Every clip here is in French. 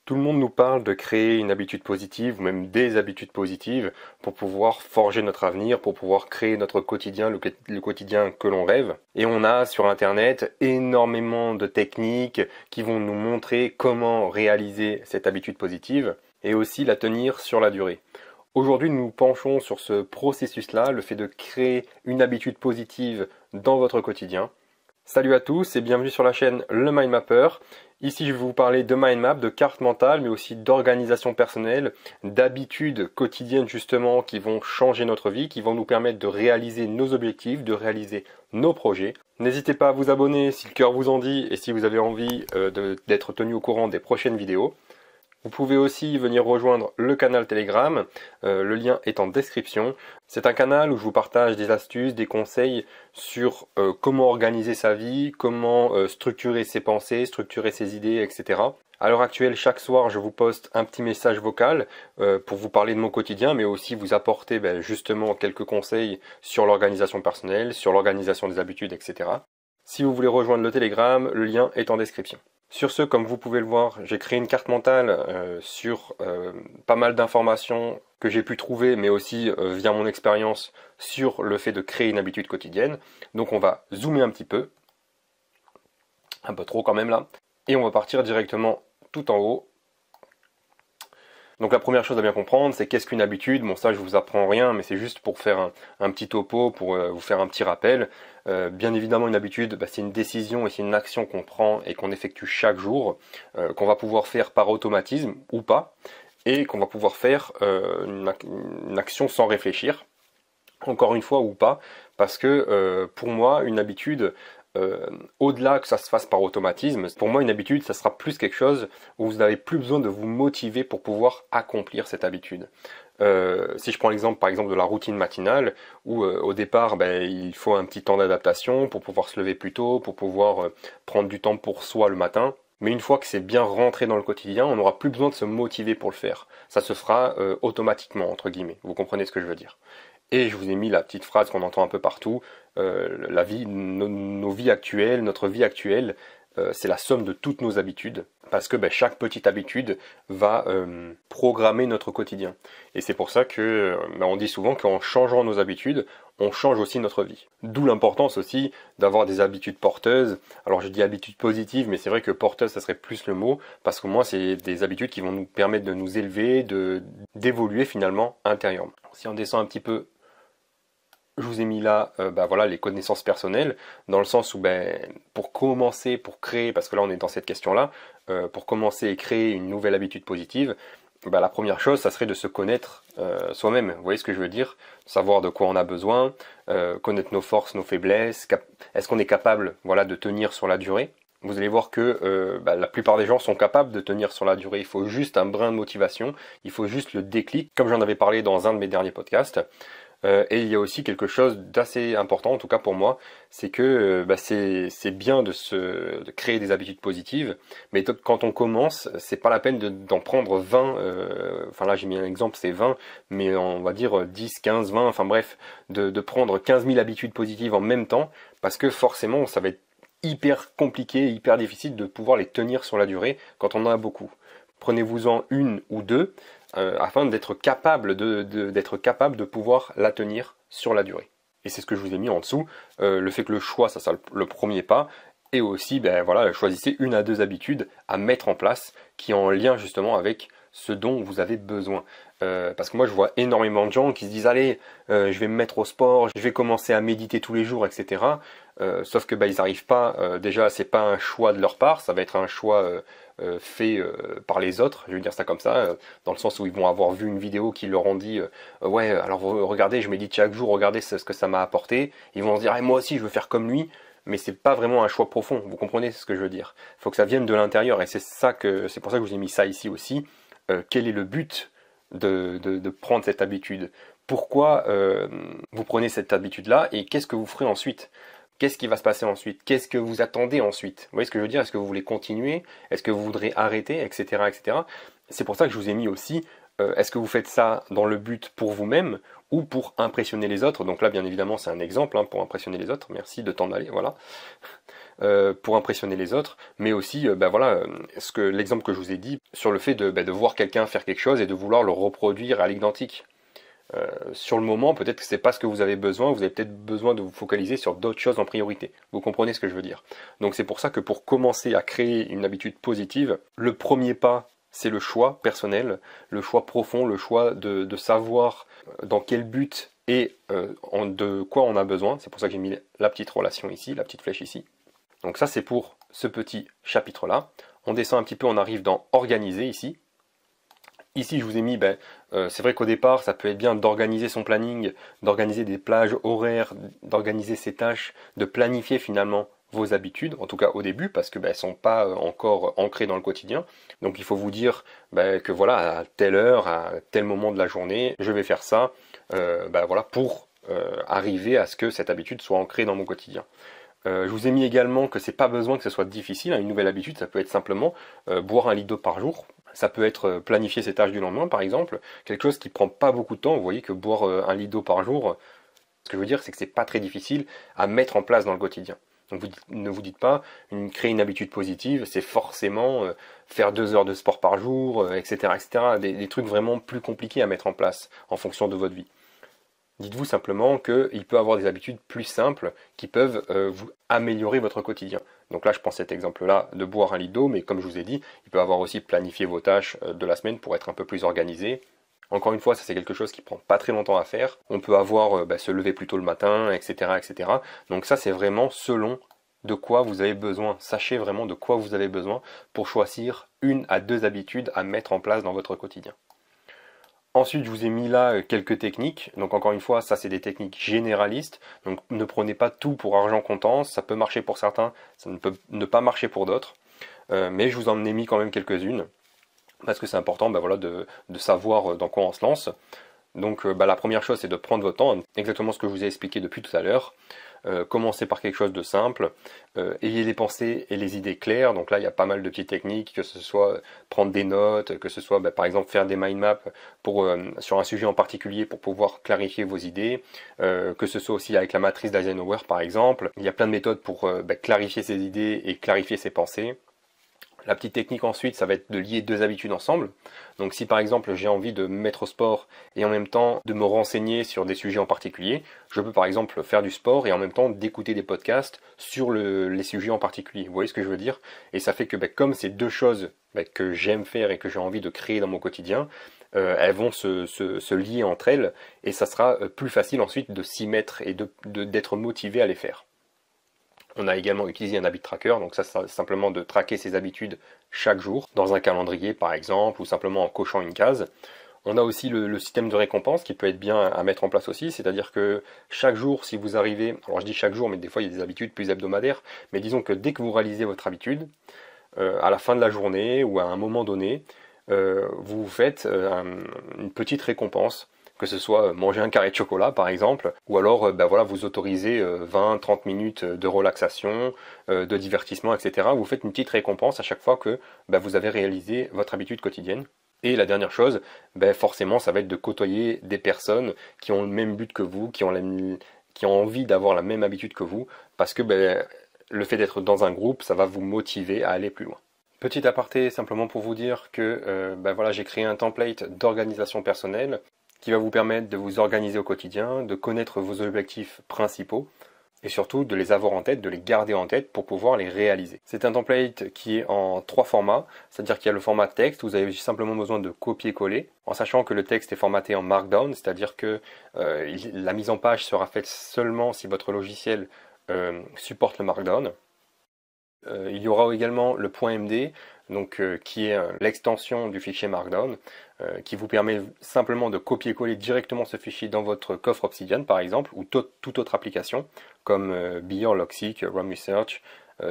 Tout le monde nous parle de créer une habitude positive ou même des habitudes positives pour pouvoir forger notre avenir, pour pouvoir créer notre quotidien, le quotidien que l'on rêve. Et on a sur Internet énormément de techniques qui vont nous montrer comment réaliser cette habitude positive et aussi la tenir sur la durée. Aujourd'hui, nous nous penchons sur ce processus-là, le fait de créer une habitude positive dans votre quotidien. Salut à tous et bienvenue sur la chaîne Le Mind Mapper. Ici, je vais vous parler de mind map, de carte mentale, mais aussi d'organisation personnelle, d'habitudes quotidiennes justement qui vont changer notre vie, qui vont nous permettre de réaliser nos objectifs, de réaliser nos projets. N'hésitez pas à vous abonner si le cœur vous en dit et si vous avez envie d'être tenu au courant des prochaines vidéos. Vous pouvez aussi venir rejoindre le canal Telegram, le lien est en description. C'est un canal où je vous partage des astuces, des conseils sur comment organiser sa vie, comment structurer ses pensées, structurer ses idées, etc. À l'heure actuelle, chaque soir, je vous poste un petit message vocal pour vous parler de mon quotidien, mais aussi vous apporter justement quelques conseils sur l'organisation personnelle, sur l'organisation des habitudes, etc. Si vous voulez rejoindre le Telegram, le lien est en description. Sur ce, comme vous pouvez le voir, j'ai créé une carte mentale sur pas mal d'informations que j'ai pu trouver, mais aussi via mon expérience sur le fait de créer une habitude quotidienne. Donc on va zoomer un petit peu, un peu trop quand même là, et on va partir directement tout en haut. Donc la première chose à bien comprendre, c'est qu'est-ce qu'une habitude. Bon, ça je vous apprends rien, mais c'est juste pour faire un petit topo, pour vous faire un petit rappel. Bien évidemment, une habitude, c'est une décision et c'est une action qu'on prend et qu'on effectue chaque jour, qu'on va pouvoir faire par automatisme ou pas, et qu'on va pouvoir faire une action sans réfléchir, encore une fois ou pas, parce que pour moi, une habitude, au-delà que ça se fasse par automatisme, pour moi une habitude ça sera plus quelque chose où vous n'avez plus besoin de vous motiver pour pouvoir accomplir cette habitude. Si je prends l'exemple par exemple de la routine matinale où au départ il faut un petit temps d'adaptation pour pouvoir se lever plus tôt, pour pouvoir prendre du temps pour soi le matin. Mais une fois que c'est bien rentré dans le quotidien, on n'aura plus besoin de se motiver pour le faire. Ça se fera automatiquement, entre guillemets. Vous comprenez ce que je veux dire. Et je vous ai mis la petite phrase qu'on entend un peu partout, la vie, nos vies actuelles, notre vie actuelle, c'est la somme de toutes nos habitudes, parce que chaque petite habitude va programmer notre quotidien. Et c'est pour ça que on dit souvent qu'en changeant nos habitudes, on change aussi notre vie. D'où l'importance aussi d'avoir des habitudes porteuses. Alors je dis habitudes positives, mais c'est vrai que porteuse, ça serait plus le mot, parce qu'au moins c'est des habitudes qui vont nous permettre de nous élever, d'évoluer finalement intérieurement. Si on descend un petit peu, je vous ai mis là voilà, les connaissances personnelles, dans le sens où pour commencer, pour créer, parce que là on est dans cette question-là, pour commencer et créer une nouvelle habitude positive, la première chose, ça serait de se connaître soi-même. Vous voyez ce que je veux dire? Savoir de quoi on a besoin, connaître nos forces, nos faiblesses, est-ce qu'on est capable de tenir sur la durée? Vous allez voir que la plupart des gens sont capables de tenir sur la durée. Il faut juste un brin de motivation, il faut juste le déclic, comme j'en avais parlé dans un de mes derniers podcasts. Et il y a aussi quelque chose d'assez important, en tout cas pour moi, c'est que c'est bien de créer des habitudes positives, mais quand on commence, c'est pas la peine d'en prendre 20, enfin là j'ai mis un exemple, c'est 20, mais on va dire 10, 15, 20, enfin bref, de prendre 15 000 habitudes positives en même temps, parce que forcément ça va être hyper compliqué, hyper difficile de pouvoir les tenir sur la durée quand on en a beaucoup. Prenez-vous-en une ou deux, afin d'être capable de pouvoir la tenir sur la durée. Et c'est ce que je vous ai mis en dessous, le fait que le choix, ça sera le premier pas, et aussi, choisissez une à deux habitudes à mettre en place qui est en lien justement avec ce dont vous avez besoin. Parce que moi je vois énormément de gens qui se disent allez, je vais me mettre au sport, je vais commencer à méditer tous les jours, etc. Sauf que ils n'arrivent pas, déjà c'est pas un choix de leur part, ça va être un choix fait par les autres, je vais dire ça comme ça, dans le sens où ils vont avoir vu une vidéo qui leur ont dit ouais alors regardez je médite chaque jour, regardez ce que ça m'a apporté, ils vont se dire moi aussi je veux faire comme lui, mais c'est pas vraiment un choix profond, vous comprenez ce que je veux dire. Il faut que ça vienne de l'intérieur et c'est pour ça que je vous ai mis ça ici aussi. Quel est le but de prendre cette habitude? Pourquoi vous prenez cette habitude-là et qu'est-ce que vous ferez ensuite? Qu'est-ce qui va se passer ensuite? Qu'est-ce que vous attendez ensuite? Vous voyez ce que je veux dire? Est-ce que vous voulez continuer? Est-ce que vous voudrez arrêter? Etc. etc. C'est pour ça que je vous ai mis aussi, est-ce que vous faites ça dans le but pour vous-même ou pour impressionner les autres? Donc là, bien évidemment, c'est un exemple pour impressionner les autres. Merci de t'en aller, voilà. pour impressionner les autres, mais aussi voilà, l'exemple que je vous ai dit sur le fait de voir quelqu'un faire quelque chose et de vouloir le reproduire à l'identique. Sur le moment, peut-être que c'est pas ce que vous avez besoin, vous avez peut-être besoin de vous focaliser sur d'autres choses en priorité. Vous comprenez ce que je veux dire? Donc c'est pour ça que pour commencer à créer une habitude positive, le premier pas, c'est le choix personnel, le choix profond, le choix de savoir dans quel but et de quoi on a besoin. C'est pour ça que j'ai mis la petite relation ici, la petite flèche ici. Donc ça c'est pour ce petit chapitre-là. On descend un petit peu, on arrive dans organiser ici. Ici, je vous ai mis, c'est vrai qu'au départ, ça peut être bien d'organiser son planning, d'organiser des plages horaires, d'organiser ses tâches, de planifier finalement vos habitudes, en tout cas au début, parce que elles ne sont pas encore ancrées dans le quotidien. Donc il faut vous dire que voilà, à telle heure, à tel moment de la journée, je vais faire ça, voilà, pour arriver à ce que cette habitude soit ancrée dans mon quotidien. Je vous ai mis également que c'est pas besoin que ce soit difficile, une nouvelle habitude, ça peut être simplement boire un litre d'eau par jour. Ça peut être planifier ses tâches du lendemain, par exemple, quelque chose qui prend pas beaucoup de temps. Vous voyez que boire un litre d'eau par jour, ce que je veux dire, c'est que c'est pas très difficile à mettre en place dans le quotidien. Donc ne vous dites pas, créer une habitude positive, c'est forcément faire 2 heures de sport par jour, etc., etc. Des trucs vraiment plus compliqués à mettre en place en fonction de votre vie. Dites-vous simplement qu'il peut y avoir des habitudes plus simples qui peuvent vous améliorer votre quotidien. Donc là, je prends cet exemple-là de boire un litre d'eau, mais comme je vous ai dit, il peut y avoir aussi planifier vos tâches de la semaine pour être un peu plus organisé. Encore une fois, ça c'est quelque chose qui prend pas très longtemps à faire. On peut avoir se lever plus tôt le matin, etc., etc. Donc ça, c'est vraiment selon de quoi vous avez besoin. Sachez vraiment de quoi vous avez besoin pour choisir 1 à 2 habitudes à mettre en place dans votre quotidien. Ensuite, je vous ai mis là quelques techniques. Donc encore une fois, ça c'est des techniques généralistes. Donc ne prenez pas tout pour argent comptant. Ça peut marcher pour certains, ça ne peut ne pas marcher pour d'autres. Mais je vous en ai mis quand même quelques-unes. Parce que c'est important voilà, de savoir dans quoi on se lance. Donc la première chose, c'est de prendre votre temps. Exactement ce que je vous ai expliqué depuis tout à l'heure. Commencez par quelque chose de simple, ayez les pensées et les idées claires. Donc là il y a pas mal de petites techniques, que ce soit prendre des notes, que ce soit par exemple faire des mind maps sur un sujet en particulier pour pouvoir clarifier vos idées, que ce soit aussi avec la matrice d'Eisenhower par exemple. Il y a plein de méthodes pour clarifier ses idées et clarifier ses pensées. La petite technique ensuite, ça va être de lier 2 habitudes ensemble. Donc si par exemple j'ai envie de me mettre au sport et en même temps de me renseigner sur des sujets en particulier, je peux par exemple faire du sport et en même temps d'écouter des podcasts sur les sujets en particulier. Vous voyez ce que je veux dire? Et ça fait que comme c'est 2 choses que j'aime faire et que j'ai envie de créer dans mon quotidien, elles vont se lier entre elles et ça sera plus facile ensuite de s'y mettre et d'être motivé à les faire. On a également utilisé un habit tracker, donc ça c'est simplement de traquer ses habitudes chaque jour, dans un calendrier par exemple, ou simplement en cochant une case. On a aussi le système de récompense qui peut être bien à mettre en place aussi, c'est-à-dire que chaque jour, si vous arrivez, alors je dis chaque jour, mais des fois il y a des habitudes plus hebdomadaires, mais disons que dès que vous réalisez votre habitude, à la fin de la journée ou à un moment donné, vous faites une petite récompense, que ce soit manger un carré de chocolat par exemple, ou alors voilà, vous autorisez 20-30 minutes de relaxation, de divertissement, etc. Vous faites une petite récompense à chaque fois que vous avez réalisé votre habitude quotidienne. Et la dernière chose, forcément, ça va être de côtoyer des personnes qui ont le même but que vous, qui ont envie d'avoir la même habitude que vous, parce que le fait d'être dans un groupe, ça va vous motiver à aller plus loin. Petit aparté, simplement pour vous dire que voilà, j'ai créé un template d'organisation personnelle qui va vous permettre de vous organiser au quotidien, de connaître vos objectifs principaux et surtout de les avoir en tête, de les garder en tête pour pouvoir les réaliser. C'est un template qui est en 3 formats, c'est-à-dire qu'il y a le format texte, vous avez simplement besoin de copier-coller, en sachant que le texte est formaté en Markdown, c'est-à-dire que la mise en page sera faite seulement si votre logiciel supporte le Markdown. Il y aura également le .md, donc, qui est l'extension du fichier Markdown, qui vous permet simplement de copier-coller directement ce fichier dans votre coffre Obsidian par exemple, ou toute autre application, comme Beer, Logseq, Run Research,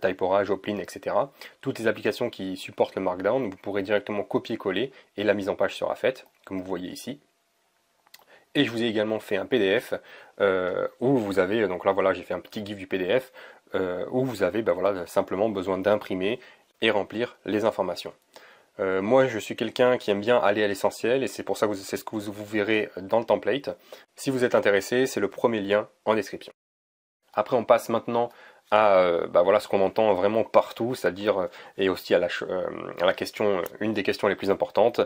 Typora, Joplin, etc. Toutes les applications qui supportent le Markdown, vous pourrez directement copier-coller et la mise en page sera faite, comme vous voyez ici. Et je vous ai également fait un PDF où vous avez, donc là voilà, j'ai fait un petit gif du PDF, où vous avez voilà, simplement besoin d'imprimer et remplir les informations. Moi je suis quelqu'un qui aime bien aller à l'essentiel et c'est pour ça que c'est ce que vous verrez dans le template. Si vous êtes intéressé, c'est le premier lien en description. Après on passe maintenant voilà, ce qu'on entend vraiment partout, c'est-à-dire, et aussi à la question, une des questions les plus importantes,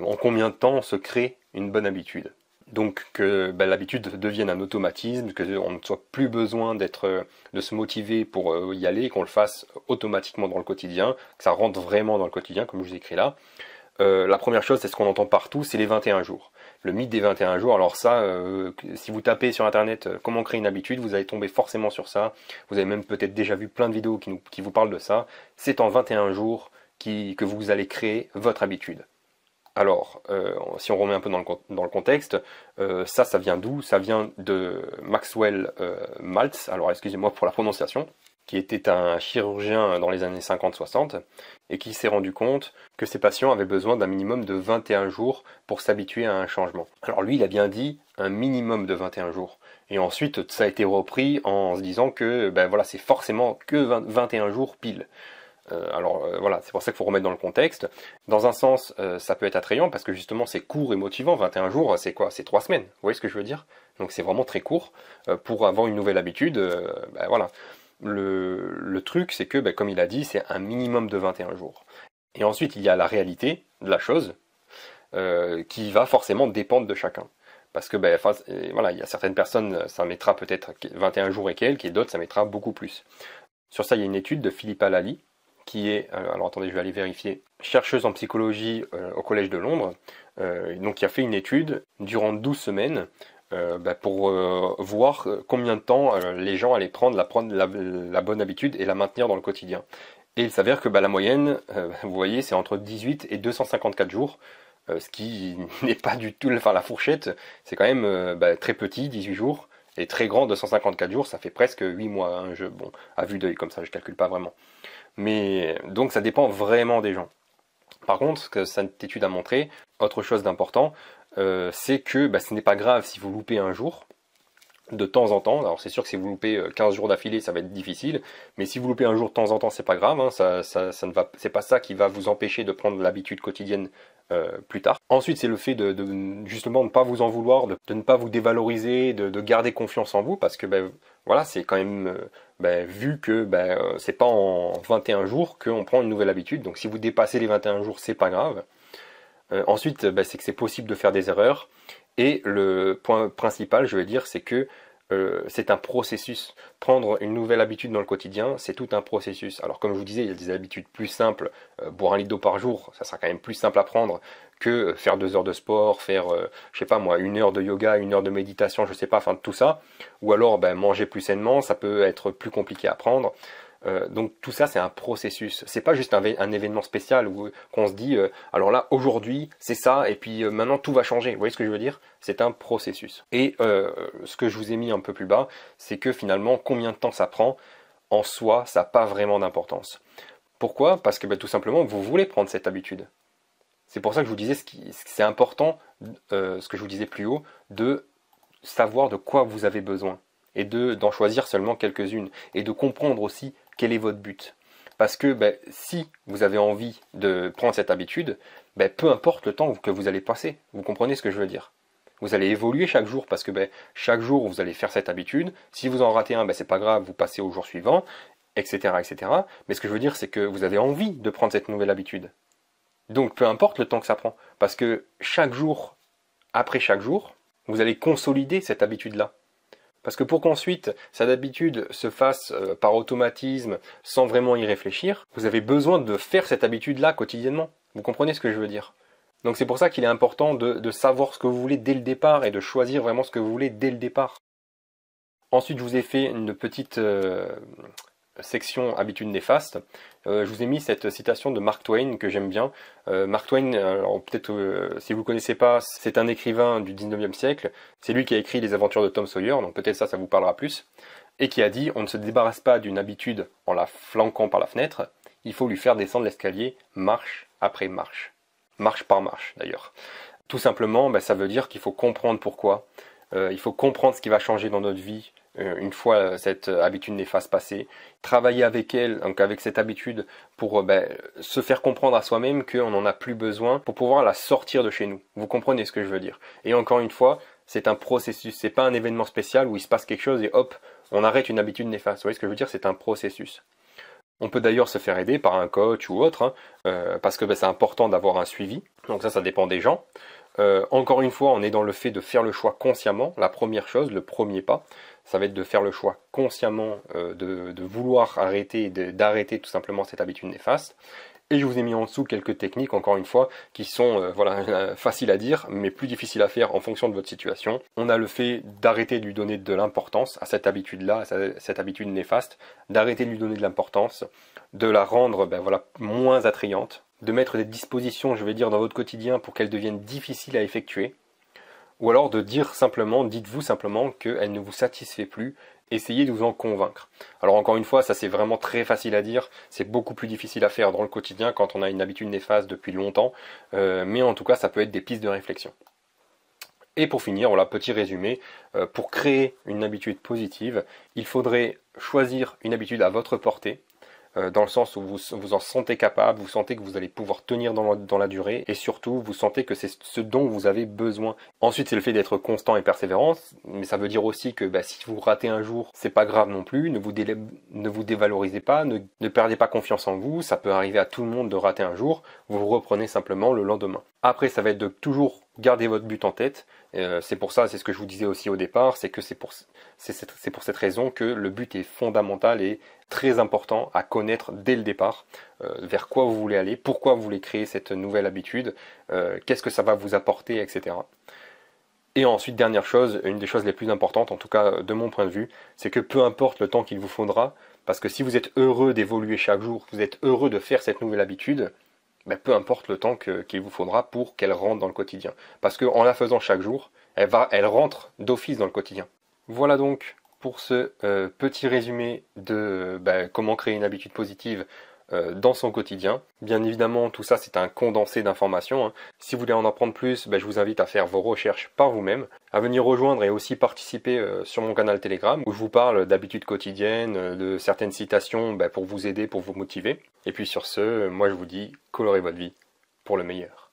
en combien de temps se crée une bonne habitude? Donc que l'habitude devienne un automatisme, qu'on ne soit plus besoin de se motiver pour y aller, qu'on le fasse automatiquement dans le quotidien, que ça rentre vraiment dans le quotidien, comme je vous écris là. La première chose, c'est ce qu'on entend partout, c'est les 21 jours. Le mythe des 21 jours, alors ça, si vous tapez sur internet comment créer une habitude, vous allez tomber forcément sur ça. Vous avez même peut-être déjà vu plein de vidéos qui vous parlent de ça. C'est en 21 jours que vous allez créer votre habitude. Alors, si on remet un peu dans le contexte, ça vient d'où? Ça vient de Maxwell Maltz, alors excusez-moi pour la prononciation, qui était un chirurgien dans les années 50-60 et qui s'est rendu compte que ses patients avaient besoin d'un minimum de 21 jours pour s'habituer à un changement. Alors lui, il a bien dit un minimum de 21 jours. Et ensuite, ça a été repris en se disant que voilà, c'est forcément que 21 jours pile. Voilà, c'est pour ça qu'il faut remettre dans le contexte. Dans un sens, ça peut être attrayant parce que justement c'est court et motivant. 21 jours, c'est quoi? C'est 3 semaines. Vous voyez ce que je veux dire? Donc c'est vraiment très court pour avoir une nouvelle habitude. Voilà. Le truc, c'est que, comme il a dit, c'est un minimum de 21 jours. Et ensuite, il y a la réalité de la chose qui va forcément dépendre de chacun. Parce que voilà, il y a certaines personnes, ça mettra peut-être 21 jours et quelques, et d'autres, ça mettra beaucoup plus. Sur ça, il y a une étude de Philippa Lally, qui est, alors attendez, je vais aller vérifier, chercheuse en psychologie au Collège de Londres, donc qui a fait une étude durant 12 semaines pour voir combien de temps les gens allaient prendre la bonne habitude et la maintenir dans le quotidien. Et il s'avère que la moyenne, vous voyez, c'est entre 18 et 254 jours, ce qui n'est pas du tout, enfin la fourchette, c'est quand même très petit, 18 jours, et très grand, 254 jours, ça fait presque 8 mois, hein, bon, à vue d'œil comme ça, je calcule pas vraiment. Mais donc ça dépend vraiment des gens. Par contre, ce que cette étude a montré, autre chose d'important, c'est que ce n'est pas grave si vous loupez un jour, de temps en temps. Alors c'est sûr que si vous loupez 15 jours d'affilée, ça va être difficile, mais si vous loupez un jour de temps en temps, c'est pas grave, hein, c'est pas ça qui va vous empêcher de prendre l'habitude quotidienne plus tard. Ensuite, c'est le fait justement ne pas vous en vouloir, de ne pas vous dévaloriser, de garder confiance en vous, parce que voilà, c'est quand même vu que c'est pas en 21 jours qu'on prend une nouvelle habitude. Donc si vous dépassez les 21 jours, c'est pas grave. Ensuite, c'est que c'est possible de faire des erreurs. Et le point principal, je vais dire, c'est que c'est un processus. Prendre une nouvelle habitude dans le quotidien, c'est tout un processus. Alors comme je vous disais, il y a des habitudes plus simples. Boire 1 litre d'eau par jour, ça sera quand même plus simple à prendre que faire 2 heures de sport, faire, je sais pas moi, 1 heure de yoga, 1 heure de méditation, je sais pas, enfin tout ça. Ou alors manger plus sainement, ça peut être plus compliqué à prendre. Donc tout ça c'est un processus, c'est pas juste un événement spécial où qu'on se dit alors là aujourd'hui c'est ça et puis maintenant tout va changer, vous voyez ce que je veux dire? C'est un processus. Et ce que je vous ai mis un peu plus bas, c'est que finalement combien de temps ça prend, en soi ça n'a pas vraiment d'importance. Pourquoi? Parce que tout simplement vous voulez prendre cette habitude. C'est pour ça que je vous disais c'est important, ce que je vous disais plus haut, de savoir de quoi vous avez besoin et d'en choisir seulement quelques-unes et de comprendre aussi quel est votre but. Parce que si vous avez envie de prendre cette habitude, peu importe le temps que vous allez passer, vous comprenez ce que je veux dire. Vous allez évoluer chaque jour parce que chaque jour vous allez faire cette habitude. Si vous en ratez un, c'est pas grave, vous passez au jour suivant, etc., etc. Mais ce que je veux dire, c'est que vous avez envie de prendre cette nouvelle habitude. Donc peu importe le temps que ça prend, parce que chaque jour, après chaque jour, vous allez consolider cette habitude-là. Parce que pour qu'ensuite cette habitude se fasse par automatisme, sans vraiment y réfléchir, vous avez besoin de faire cette habitude-là quotidiennement. Vous comprenez ce que je veux dire? Donc c'est pour ça qu'il est important de savoir ce que vous voulez dès le départ et de choisir vraiment ce que vous voulez dès le départ. Ensuite, je vous ai fait une petite section habitudes néfastes. Je vous ai mis cette citation de Mark Twain que j'aime bien. Mark Twain, peut-être si vous ne connaissez pas, c'est un écrivain du 19e siècle. C'est lui qui a écrit les aventures de Tom Sawyer, donc peut-être ça vous parlera plus. Et qui a dit, on ne se débarrasse pas d'une habitude en la flanquant par la fenêtre, il faut lui faire descendre l'escalier marche après marche. Marche par marche d'ailleurs. Tout simplement, ça veut dire qu'il faut comprendre pourquoi. Il faut comprendre ce qui va changer dans notre vie une fois cette habitude néfaste passée, travailler avec elle, donc avec cette habitude, pour se faire comprendre à soi-même qu'on n'en a plus besoin pour pouvoir la sortir de chez nous. Vous comprenez ce que je veux dire? Et encore une fois, c'est un processus, c'est pas un événement spécial où il se passe quelque chose et hop, on arrête une habitude néfaste. Vous voyez ce que je veux dire? C'est un processus. On peut d'ailleurs se faire aider par un coach ou autre, parce que c'est important d'avoir un suivi. Donc ça dépend des gens. Encore une fois, on est dans le fait de faire le choix consciemment. La première chose, le premier pas, ça va être de faire le choix consciemment de vouloir arrêter, d'arrêter tout simplement cette habitude néfaste. Et je vous ai mis en dessous quelques techniques, encore une fois, qui sont faciles à dire, mais plus difficiles à faire en fonction de votre situation. On a le fait d'arrêter de lui donner de l'importance à cette habitude-là, à cette habitude néfaste, d'arrêter de lui donner de l'importance, de la rendre moins attrayante, de mettre des dispositions, je vais dire, dans votre quotidien pour qu'elles deviennent difficiles à effectuer, ou alors de dire simplement, dites-vous simplement qu'elle ne vous satisfait plus, essayez de vous en convaincre. Alors encore une fois, ça c'est vraiment très facile à dire, c'est beaucoup plus difficile à faire dans le quotidien quand on a une habitude néfaste depuis longtemps, mais en tout cas ça peut être des pistes de réflexion. Et pour finir, voilà, petit résumé, pour créer une habitude positive, il faudrait choisir une habitude à votre portée, dans le sens où vous en sentez capable, vous sentez que vous allez pouvoir tenir dans la durée, et surtout vous sentez que c'est ce dont vous avez besoin. Ensuite, c'est le fait d'être constant et persévérant, mais ça veut dire aussi que si vous ratez un jour, c'est pas grave non plus, ne vous dévalorisez pas, ne perdez pas confiance en vous, ça peut arriver à tout le monde de rater un jour, vous reprenez simplement le lendemain. Après, ça va être de toujours garder votre but en tête, c'est pour ça, c'est ce que je vous disais aussi au départ, c'est que c'est pour cette raison que le but est fondamental et très important à connaître dès le départ, vers quoi vous voulez aller, pourquoi vous voulez créer cette nouvelle habitude, qu'est-ce que ça va vous apporter, etc. Et ensuite, dernière chose, une des choses les plus importantes, en tout cas de mon point de vue, c'est que peu importe le temps qu'il vous faudra, parce que si vous êtes heureux d'évoluer chaque jour, vous êtes heureux de faire cette nouvelle habitude, peu importe le temps qu'il vous faudra pour qu'elle rentre dans le quotidien. Parce qu'en la faisant chaque jour, elle rentre d'office dans le quotidien. Voilà donc pour ce petit résumé de comment créer une habitude positive dans son quotidien. Bien évidemment, tout ça c'est un condensé d'informations. Si vous voulez en apprendre plus, je vous invite à faire vos recherches par vous-même, à venir rejoindre et aussi participer sur mon canal Telegram où je vous parle d'habitudes quotidiennes, de certaines citations pour vous aider, pour vous motiver. Et puis sur ce, moi je vous dis, colorez votre vie pour le meilleur.